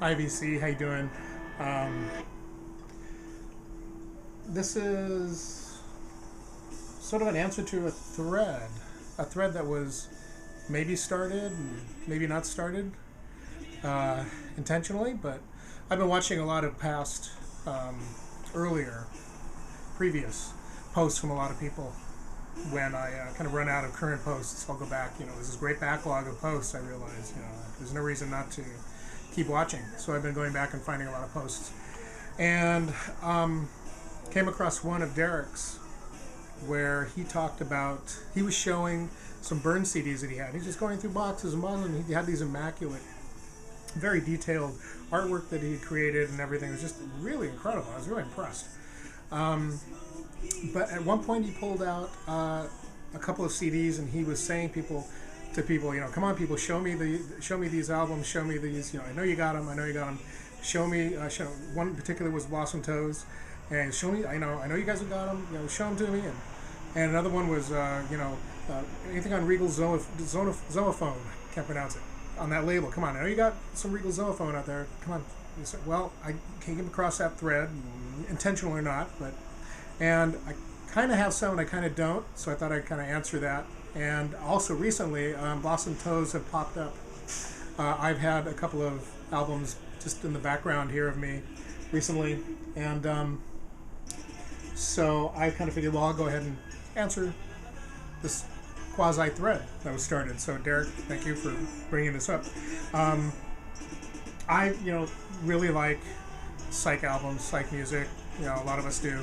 Hi VC, how you doing? Um, this is sort of an answer to a thread that was maybe started, maybe not started uh, intentionally, but I've been watching a lot of past, um, earlier, previous posts from a lot of people. When I kind of run out of current posts, I'll go back. There's this great backlog of posts. I realize, there's no reason not to keep watching. So I've been going back and finding a lot of posts, and came across one of Derek's where he was showing some burn CDs that he had. He's just going through boxes and boxes, and he had these immaculate, very detailed artwork that he had created and everything. It was just really incredible. I was really impressed. But at one point, he pulled out a couple of CDs, and he was saying to people, come on, people, show me these albums, show me these. I know you got them. I know you got them. Show me. One in particular was Blossom Toes, and show me. I know you guys have got them. Show them to me. And another one was, anything on Regal Zonophone. Can't pronounce it. On that label. Come on, I know you got some Regal Zonophone out there. Come on. Well, I came across that thread, intentional or not, and I kind of have some and I kind of don't, so I thought I'd kind of answer that. And also recently, Blossom Toes have popped up. I've had a couple of albums just in the background here of me recently, and so I kind of figured, well, I'll go ahead and answer this quasi-thread that was started. So Derek, thank you for bringing this up. I, really like psych albums, psych music. A lot of us do.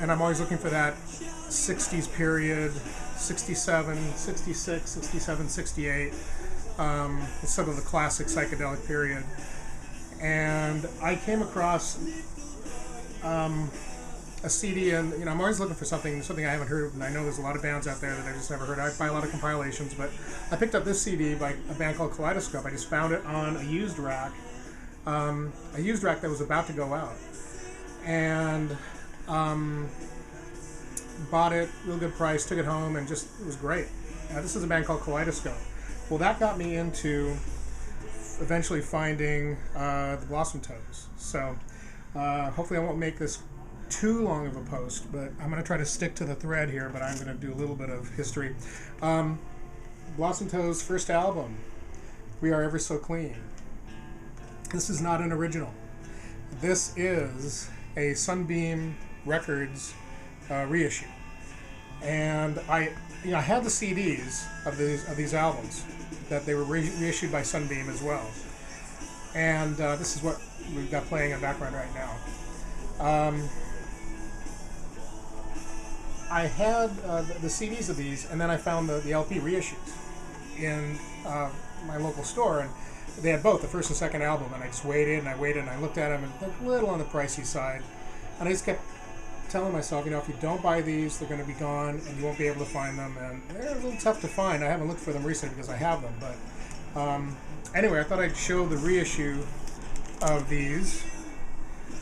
And I'm always looking for that 60s period, 67, 66, 67, 68, some of the classic psychedelic period. And I came across a CD, and I'm always looking for something I haven't heard of, and I know there's a lot of bands out there that I just never heard. I buy a lot of compilations, but I picked up this CD by a band called Kaleidoscope. I just found it on a used rack that was about to go out, and bought it, real good price, took it home, and it was great. This is a band called Kaleidoscope. Well, that got me into eventually finding the Blossom Toes. So hopefully I won't make this too long of a post, but I'm going to try to stick to the thread here, but I'm going to do a little bit of history. Blossom Toes' first album, We Are Ever So Clean. This is not an original. This is a Sunbeam Records reissue, and I had the CDs of these albums that they were reissued by Sunbeam as well, and this is what we've got playing in the background right now. I had the CDs of these, and then I found the LP reissues in my local store, and they had both the first and second album, and I just waited and I looked at them, and they're a little on the pricey side, and I just kept telling myself, if you don't buy these, they're going to be gone and you won't be able to find them, and they're a little tough to find. I haven't looked for them recently because I have them, but anyway, I thought I'd show the reissue of these.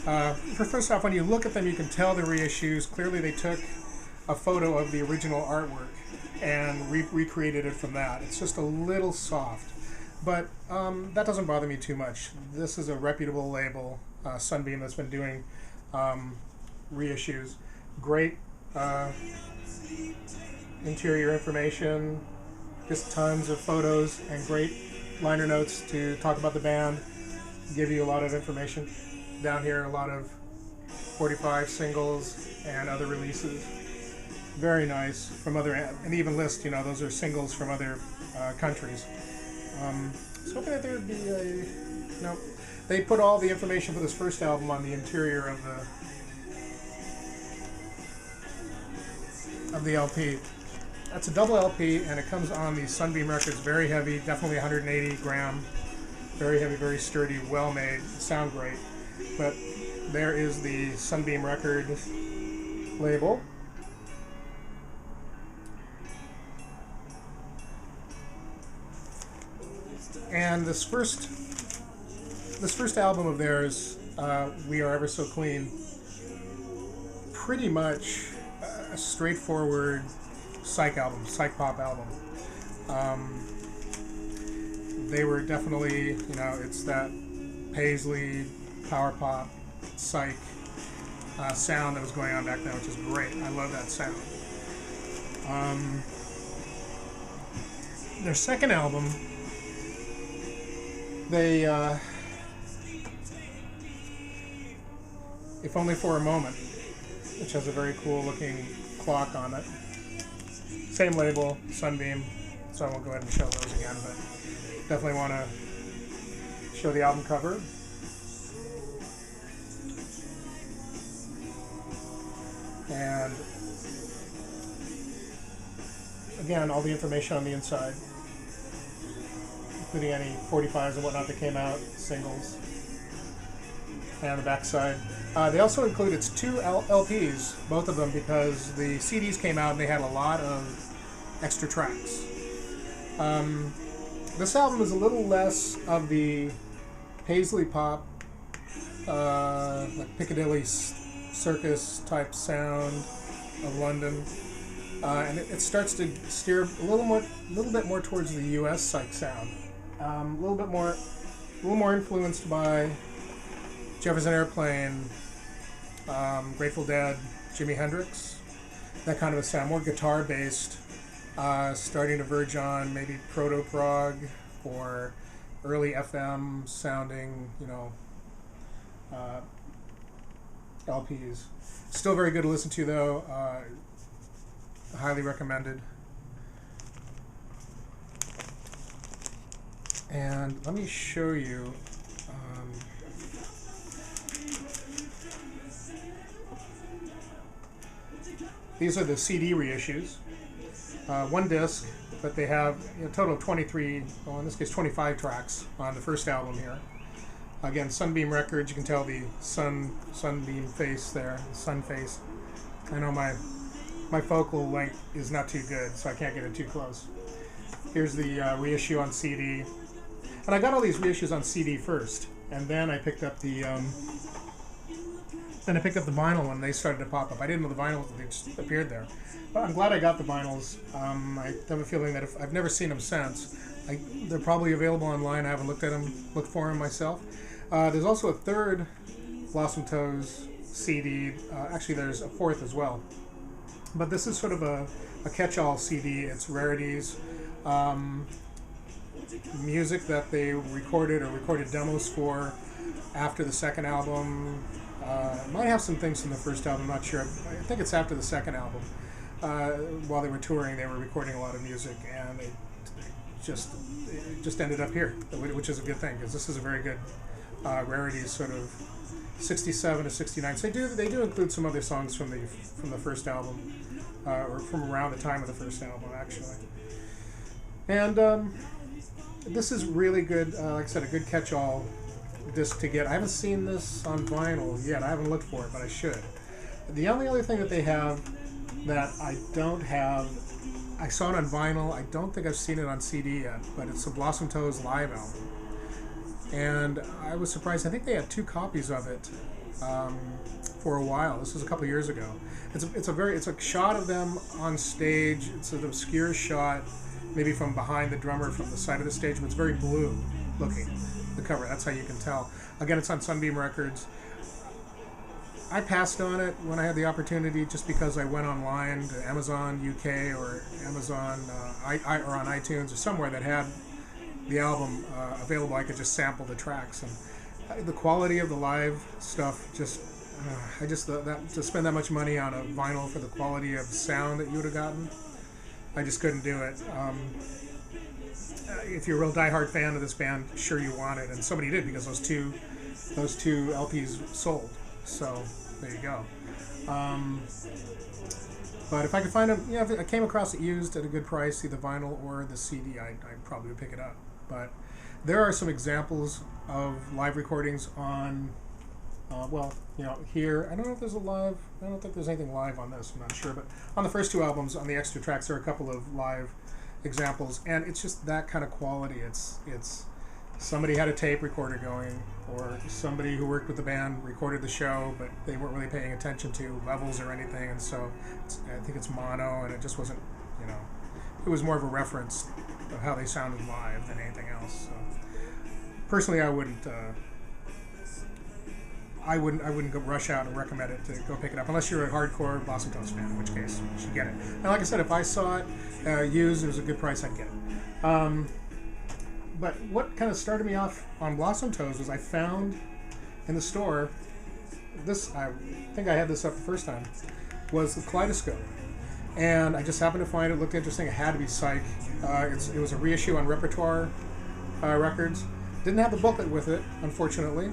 First off, when you look at them, you can tell the reissues. Clearly they took a photo of the original artwork and recreated it from that. It's just a little soft, but that doesn't bother me too much. This is a reputable label, Sunbeam, that's been doing reissues. Great interior information, just tons of photos, and great liner notes to talk about the band, give you a lot of information. Down here, a lot of 45 singles and other releases. Very nice, from other, and even list, those are singles from other countries. So hoping that there would be they put all the information for this first album on the interior of the LP. That's a double LP, and it comes on the Sunbeam Records, very heavy, definitely 180 gram, very heavy, very sturdy, well made, sound great. But there is the Sunbeam Records label. And this first album of theirs, We Are Ever So Clean, pretty much a straightforward psych pop album. They were definitely, it's that paisley, power pop, psych sound that was going on back then, which is great. I love that sound. Their second album, they If Only for a Moment, which has a very cool looking clock on it. Same label, Sunbeam, so I won't go ahead and show those again, but definitely want to show the album cover. And again, all the information on the inside, including any 45s and whatnot that came out, singles, and the backside. They also include its two LPs, both of them, because the CDs came out and they had a lot of extra tracks. This album is a little less of the paisley pop, like Piccadilly Circus type sound of London, and it starts to steer a little bit more towards the U.S. psych sound, a little more influenced by Jefferson Airplane, Grateful Dead, Jimi Hendrix, that kind of a sound, more guitar based, starting to verge on maybe proto-prog or early FM sounding, LPs. Still very good to listen to though, highly recommended. And let me show you. These are the CD reissues. One disc, but they have a total of 23, well in this case 25 tracks on the first album here. Again, Sunbeam Records, you can tell the sunbeam face there, sun face. I know my focal length is not too good, so I can't get it too close. Here's the reissue on CD. And I got all these reissues on CD first, and then I picked up the vinyl when they started to pop up. I didn't know the vinyl, they just appeared there. But I'm glad I got the vinyls. I have a feeling that if I've never seen them since, they're probably available online. I haven't looked for them myself. There's also a third Blossom Toes CD. Actually, there's a fourth as well. But this is sort of a catch-all CD. It's rarities, music that they recorded or recorded demos for after the second album. Might have some things from the first album, I'm not sure. I think it's after the second album. While they were touring, they were recording a lot of music, and it just ended up here, which is a good thing, because this is a very good rarities, sort of 67 to 69. So they do include some other songs from the first album, or from around the time of the first album, actually. And this is really good. Like I said, a good catch-all disc to get. I haven't seen this on vinyl yet. I haven't looked for it, but I should. The only other thing that they have that I don't have, I saw it on vinyl. I don't think I've seen it on CD yet, but it's a Blossom Toes live album. And I was surprised. I think they had 2 copies of it for a while. This was a couple years ago. It's a shot of them on stage. It's an obscure shot, maybe from behind the drummer, from the side of the stage, but it's very blue looking. The cover, that's how you can tell. Again, it's on Sunbeam Records. I passed on it when I had the opportunity, just because I went online to Amazon UK or Amazon or on iTunes or somewhere that had the album available. I could just sample the tracks, and the quality of the live stuff to spend that much money on a vinyl for the quality of sound that you would have gotten, I just couldn't do it. If you're a real diehard fan of this band, sure you want it, and somebody did, because those two LPs sold. So there you go. But if I could find them, if I came across it used at a good price, either vinyl or the CD, I probably would pick it up. But there are some examples of live recordings on, here. I don't know if there's I don't think there's anything live on this. I'm not sure, but on the first 2 albums, on the extra tracks, there are a couple of live examples, and it's just that kind of quality. It's somebody had a tape recorder going, or somebody who worked with the band recorded the show, but they weren't really paying attention to levels or anything, and so I think it's mono, and it just wasn't, it was more of a reference of how they sounded live than anything else. So personally, I wouldn't I wouldn't go rush out and recommend it to go pick it up unless you're a hardcore Blossom Toast fan, in which case you should get it. And like I said, if I saw it used, it was a good price, I'd get it. But what kind of started me off on Blossom Toast was I found in the store this. I think I had this up the first time. Was the Kaleidoscope, and I just happened to find it. Looked interesting. It had to be Psych. It was a reissue on Repertoire Records. Didn't have the booklet with it, unfortunately.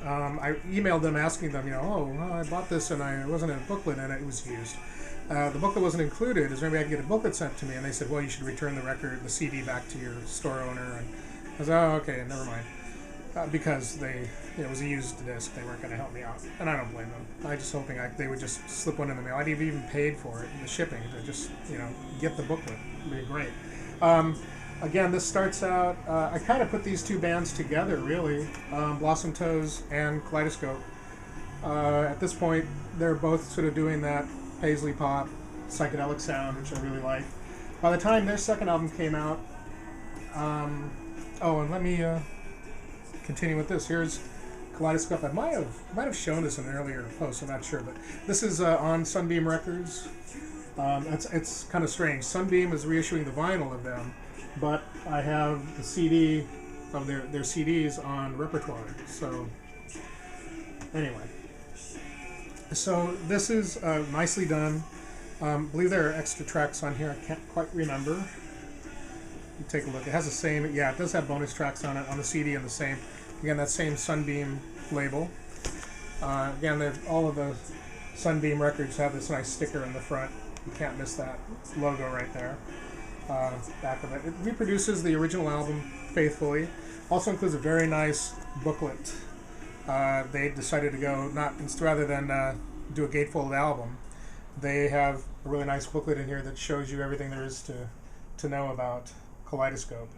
I emailed them asking them, I bought this and I wasn't in a booklet and it was used. The booklet wasn't included. Is there any way I could get a booklet sent to me? And they said, well, you should return the CD back to your store owner. And I was like, oh, okay, never mind. Because it was a used disc. They weren't going to help me out. And I don't blame them. I was just hoping they would just slip one in the mail. I'd have even paid for it, the shipping, to just, get the booklet. It would be great. Again, this starts out, I kind of put these two bands together, really, Blossom Toes and Kaleidoscope. At this point, they're both sort of doing that paisley pop, psychedelic sound, which I really like. By the time their second album came out, and let me continue with this. Here's Kaleidoscope. I might have shown this in an earlier post, I'm not sure, but this is on Sunbeam Records. It's kind of strange. Sunbeam is reissuing the vinyl of them, but I have the CD of their CDs on Repertoire. So anyway, so this is nicely done. I believe there are extra tracks on here. I can't quite remember. You take a look. It has the same. Yeah, it does have bonus tracks on it on the CD and the same. Again, that same Sunbeam label. Again, all of the Sunbeam records have this nice sticker in the front. You can't miss that logo right there. Back of it. It reproduces the original album faithfully. Also includes a very nice booklet. They decided to go rather than do a gatefold album. They have a really nice booklet in here that shows you everything there is to know about Kaleidoscope.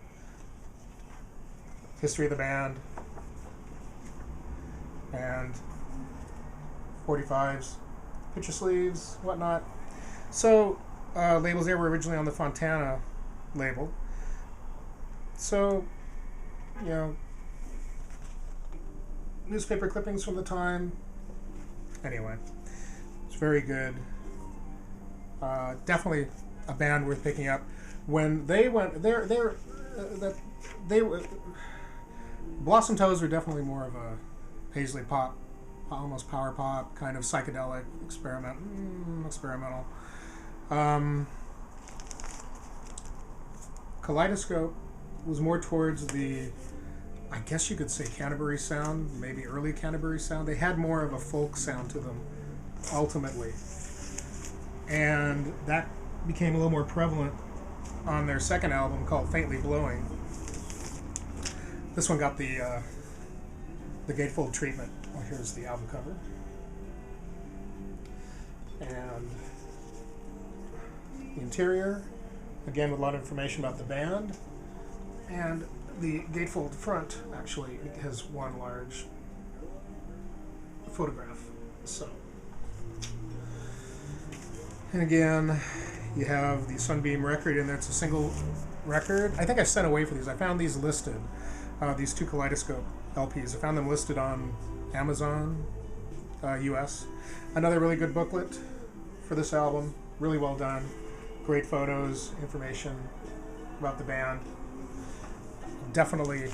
History of the band, and 45s, picture sleeves, whatnot. So labels there were originally on the Fontana label. So, newspaper clippings from the time. Anyway, it's very good. Definitely a band worth picking up. When they went, Blossom Toes were definitely more of a paisley pop, almost power pop, kind of psychedelic, experimental. Kaleidoscope was more towards the, I guess you could say, Canterbury sound, maybe early Canterbury sound. They had more of a folk sound to them, ultimately. And that became a little more prevalent on their second album called Faintly Blowing. This one got the gatefold treatment. Well, here's the album cover. And the interior, again with a lot of information about the band. And the gatefold front actually has one large photograph. So, and again, you have the Sunbeam record in there. It's a single record. I think I sent away for these. I found these listed. These two Kaleidoscope LPs. I found them listed on Amazon US. Another really good booklet for this album. Really well done. Great photos, information about the band. Definitely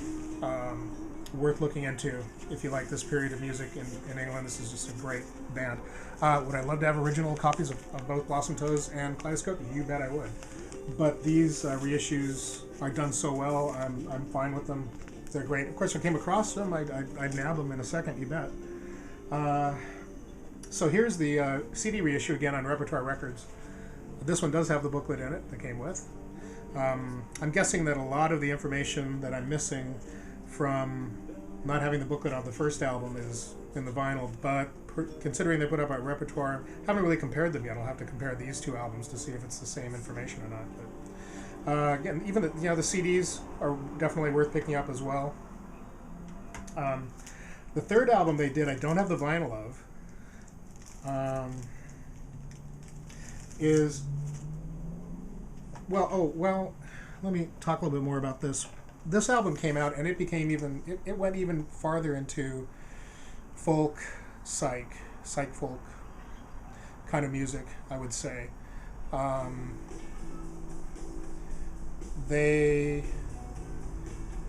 worth looking into if you like this period of music in England. This is just a great band. Would I love to have original copies of both Blossom Toes and Kaleidoscope? You bet I would. But these reissues are done so well, I'm fine with them. They're great. Of course, if I came across them, I'd nab them in a second, you bet. So here's the CD reissue again on Repertoire Records. This one does have the booklet in it that came with. I'm guessing that a lot of the information that I'm missing from not having the booklet on the first album is in the vinyl, but considering they put up a Repertoire, haven't really compared them yet. I'll have to compare these two albums to see if it's the same information or not. But again, even the CDs are definitely worth picking up as well. The third album they did, I don't have the vinyl of. Is let me talk a little bit more about this. This album came out and it became it went even farther into folk, psych folk kind of music, I would say.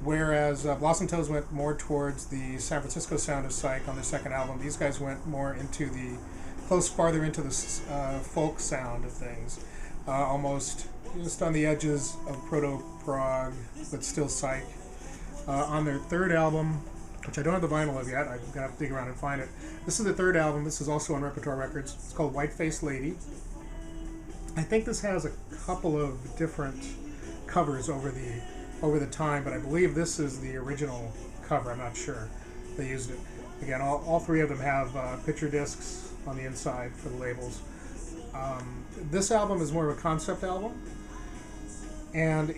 Whereas Blossom Toes went more towards the San Francisco sound of psych on their second album, these guys went more into farther into the folk sound of things, almost just on the edges of proto-prog, but still psych. On their third album, which I don't have the vinyl of yet, I've got to dig around and find it. This is the third album. This is also on Repertoire Records. It's called White-Faced Lady. I think this has a couple of different covers over the time, but I believe this is the original cover. I'm not sure. They used it. Again, all three of them have picture discs on the inside for the labels. This album is more of a concept album, and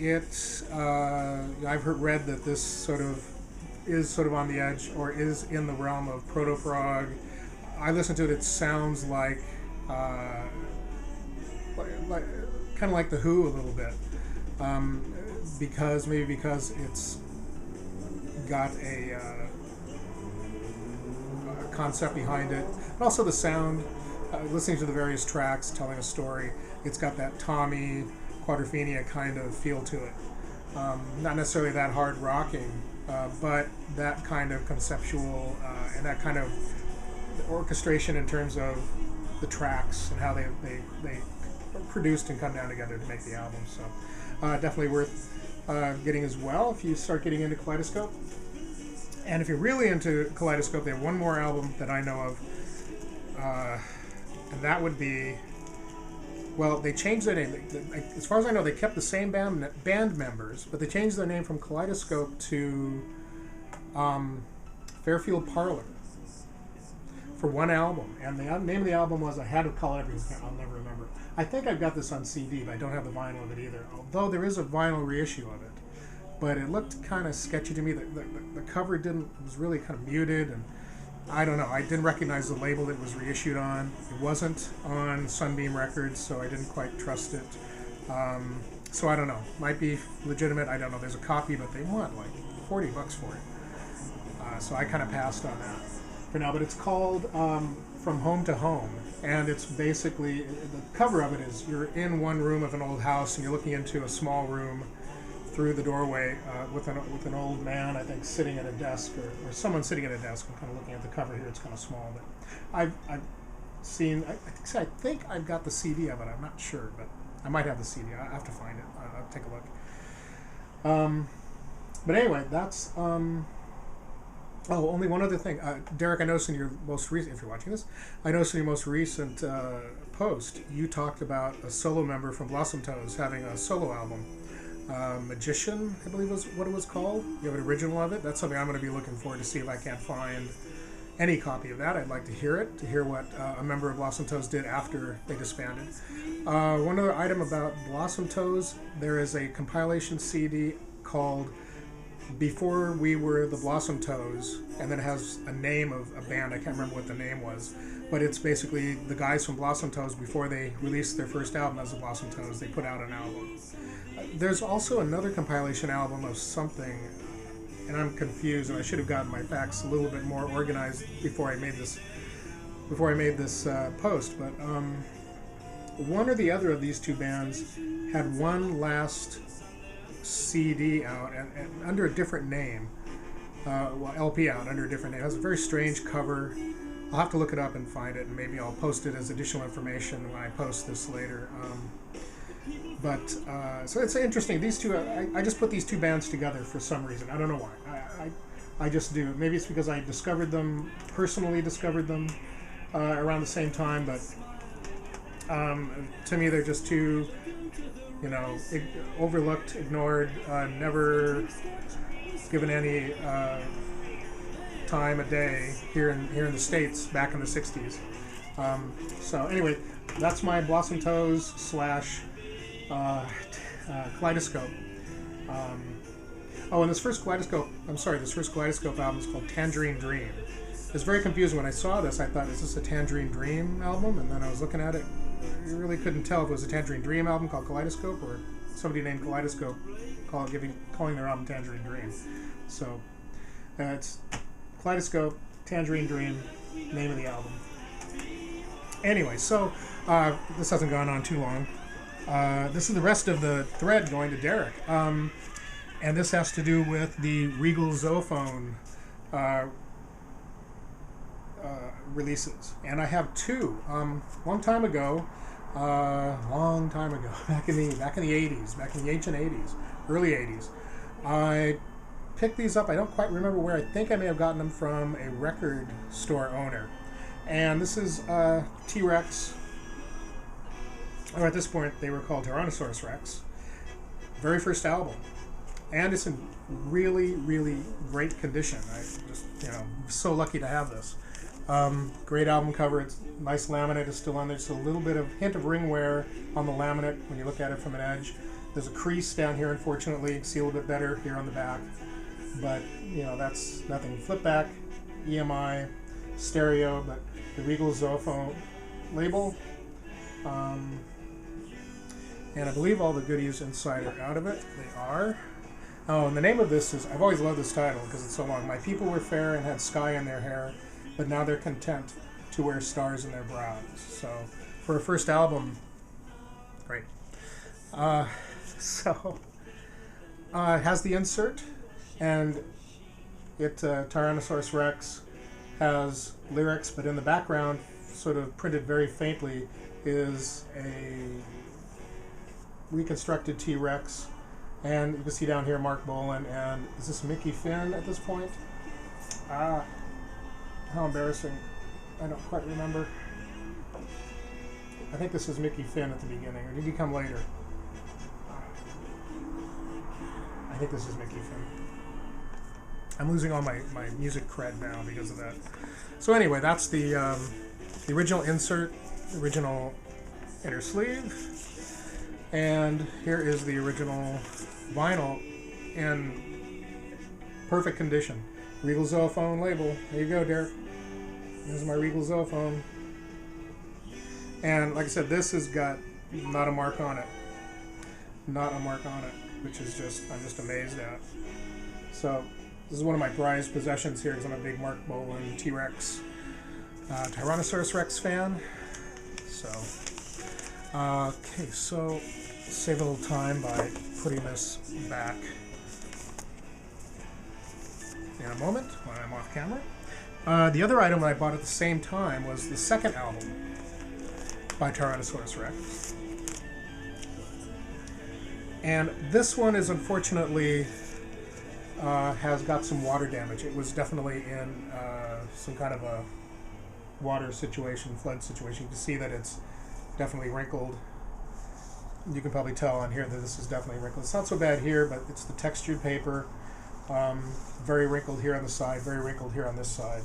I've read that this is sort of on the edge, or is in the realm of proto-prog. I listened to it. It sounds like kind of like the Who a little bit, because it's got a concept behind it, but also the sound. Listening to the various tracks, telling a story, it's got that Tommy Quadrophenia kind of feel to it. Not necessarily that hard rocking, but that kind of conceptual and that kind of orchestration in terms of the tracks and how they are produced and come down together to make the album. So definitely worth getting as well if you start getting into Kaleidoscope. And if you're really into Kaleidoscope, they have one more album that I know of, and that would be, well, they changed their name. As far as I know, they kept the same band members, but they changed their name from Kaleidoscope to Fairfield Parlor for one album. And the name of the album was, I had to call it because I'll never remember. I think I've got this on CD, but I don't have the vinyl of it either, although there is a vinyl reissue of it. But it looked kind of sketchy to me. The cover was really kind of muted, and I don't know. I didn't recognize the label that it was reissued on. It wasn't on Sunbeam Records, so I didn't quite trust it. So I don't know. Might be legitimate. I don't know. There's a copy, but they want like $40 for it. So I kind of passed on that for now. But it's called From Home to Home, and it's basically, the cover of it is you're in one room of an old house, and you're looking into a small room through the doorway with an old man, I think, sitting at a desk, or someone sitting at a desk. I'm kind of looking at the cover here. It's kind of small, but I've seen. I think I've got the CD of it. I'm not sure, but I might have the CD. I have to find it. I'll take a look. But anyway, that's. Only one other thing, Derek. I noticed in your most recent, if you're watching this, I noticed in your most recent post, you talked about a solo member from Blossom Toes having a solo album. Magician, I believe was what it was called. You have an original of it. That's something I'm going to be looking for to see if I can't find any copy of that. I'd like to hear it, to hear what a member of Blossom Toes did after they disbanded. One other item about Blossom Toes, there is a compilation CD called Before We Were the Blossom Toes, and then it has a name of a band. I can't remember what the name was, but it's basically the guys from Blossom Toes before they released their first album as the Blossom Toes. They put out an album. There's also another compilation album of something, and I'm confused, and I should have gotten my facts a little bit more organized before I made this post. But one or the other of these two bands had one last CD out and under a different name, LP out under a different name. It has a very strange cover. I'll have to look it up and find it, and maybe I'll post it as additional information when I post this later. So it's interesting. These two, I just put these two bands together for some reason. I don't know why. I just do. Maybe it's because I personally discovered them around the same time. But to me, they're just two, overlooked, ignored, never given any time of day here in the States back in the '60s. So anyway, that's my Blossom Toes / Kaleidoscope. And this first Kaleidoscope album is called Tangerine Dream. It's very confusing. When I saw this, I thought, is this a Tangerine Dream album? And then I was looking at it. You really couldn't tell if it was a Tangerine Dream album called Kaleidoscope or somebody named Kaleidoscope calling their album Tangerine Dream. So it's Kaleidoscope, Tangerine Dream, name of the album. Anyway, so this hasn't gone on too long. This is the rest of the thread going to Derek. And this has to do with the Regal Zonophone releases. And I have two. Long time ago, back in the 80s, back in the ancient 80s, early 80s, I picked these up. I don't quite remember where. I think I may have gotten them from a record store owner. And this is T-Rex, or at this point they were called Tyrannosaurus Rex. Very first album. And it's in really, really great condition. I just, so lucky to have this. Great album cover. It's nice laminate is still on there. Just a little bit of hint of ring wear on the laminate when you look at it from an edge. There's a crease down here, unfortunately. You can see a little bit better here on the back. But, that's nothing. Flip back, EMI, stereo, but the Regal Zonophone label. And I believe all the goodies inside are out of it. They are. Oh, and the name of this is, I've always loved this title because it's so long. My people were fair and had sky in their hair, but now they're content to wear stars in their brows. So, for a first album, great. So, it has the insert, and Tyrannosaurus Rex has lyrics, but in the background, sort of printed very faintly, is a reconstructed T-Rex. And you can see down here Mark Bolan, and is this Mickey Finn at this point? How embarrassing. I don't quite remember. I think this is Mickey Finn at the beginning, or did he come later? I think this is Mickey Finn. I'm losing all my music cred now because of that. So anyway, that's the original insert, original inner sleeve, and here is the original vinyl in perfect condition. Regal Zonophone label. There you go, Derek. Here's my Regal Zonophone. And like I said, this has got not a mark on it. Not a mark on it, which is I'm just amazed at. So this is one of my prized possessions here because I'm a big Mark Bolan T-Rex Tyrannosaurus Rex fan. So, okay, so save a little time by putting this back in a moment when I'm off camera. The other item that I bought at the same time was the second album by Tyrannosaurus Rex. And this one is unfortunately has got some water damage. It was definitely in some kind of a water situation, flood situation. You can see that it's definitely wrinkled. You can probably tell on here that this is definitely wrinkled. It's not so bad here, but it's the textured paper. Very wrinkled here on the side, very wrinkled here on this side.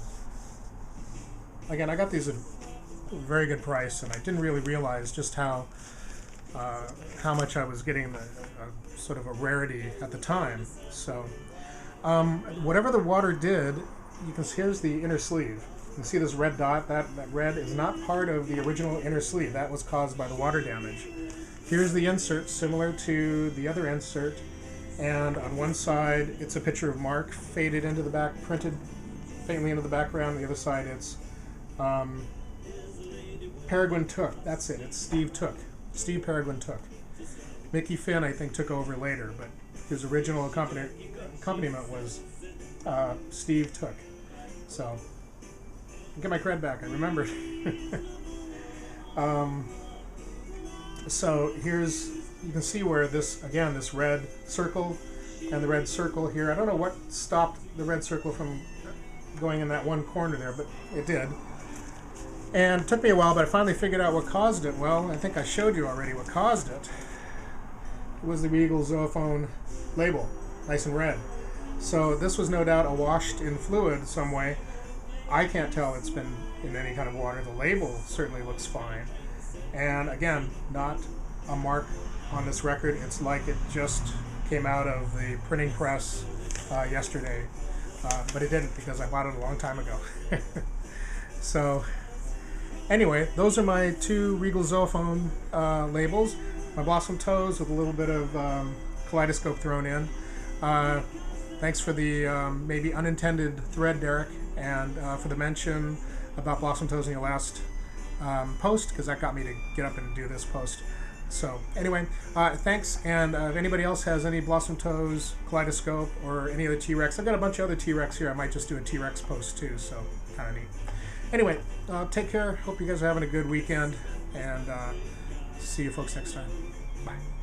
Again, I got these at a very good price, and I didn't really realize just how much I was getting sort of a rarity at the time. So, whatever the water did, here's the inner sleeve. You can see this red dot. That red is not part of the original inner sleeve. That was caused by the water damage. Here's the insert, similar to the other insert, and on one side it's a picture of Mark faded into the back, printed faintly into the background. The other side it's Peregrine Took. That's it. It's Steve Took. Steve Peregrine Took. Mickey Finn, I think, took over later, but his original accompaniment was Steve Took. So, get my cred back. I remembered. So here's, you can see where this red circle and the red circle here, I don't know what stopped the red circle from going in that one corner there, but it did. And it took me a while, but I finally figured out what caused it. Well, I think I showed you already what caused it. It was the Regal Zonophone label, nice and red. So this was no doubt washed in fluid some way. I can't tell it's been in any kind of water. The label certainly looks fine. And again, not a mark on this record. It's like it just came out of the printing press yesterday. But it didn't, because I bought it a long time ago. So anyway, those are my two Regal Zonophone labels. My Blossom Toes with a little bit of kaleidoscope thrown in. Thanks for the maybe unintended thread, Derek, and for the mention about Blossom Toes in your last post, because that got me to get up and do this post. So anyway, thanks. And if anybody else has any Blossom Toes, Kaleidoscope, or any other T-Rex, I've got a bunch of other T-Rex here. I might just do a T-Rex post too, so kind of neat. Anyway, take care. Hope you guys are having a good weekend, and see you folks next time. Bye.